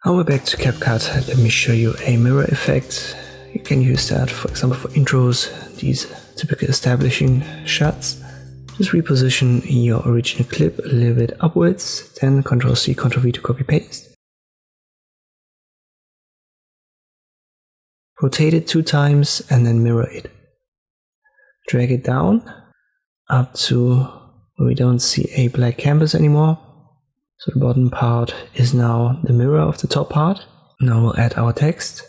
Now we're back to CapCut. Let me show you a mirror effect. You can use that, for example, for intros, these typical establishing shots. Just reposition your original clip a little bit upwards, then Ctrl+C, Ctrl+V to copy paste. Rotate it 2 times and then mirror it. Drag it down up to where we don't see a black canvas anymore. So the bottom part is now the mirror of the top part. Now we'll add our text.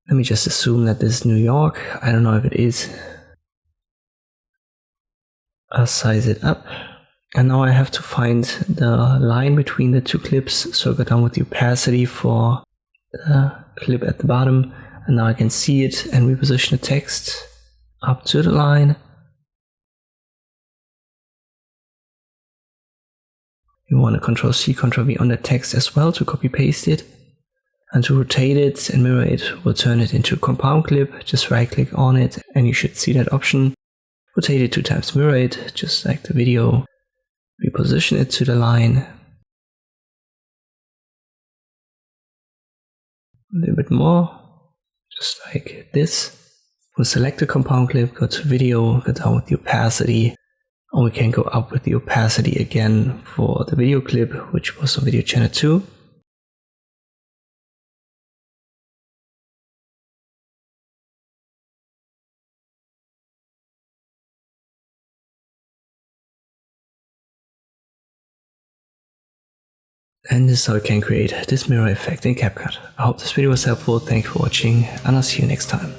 Let me just assume that this is New York. I don't know if it is. I'll size it up. And now I have to find the line between the 2 clips. So I go down with the opacity for the clip at the bottom. And now I can see it and reposition the text up to the line. You want to Ctrl+C, Ctrl+V on the text as well to copy paste it. And to rotate it and mirror it, we'll turn it into a compound clip. Just right click on it and you should see that option. Rotate it 2 times, mirror it, just like the video. Reposition it to the line. A little bit more, just like this. We'll select the compound clip, go to video, go down with the opacity. Or we can go up with the opacity again for the video clip, which was on video channel 2. And this is how you can create this mirror effect in CapCut. I hope this video was helpful, thank you for watching, and I'll see you next time.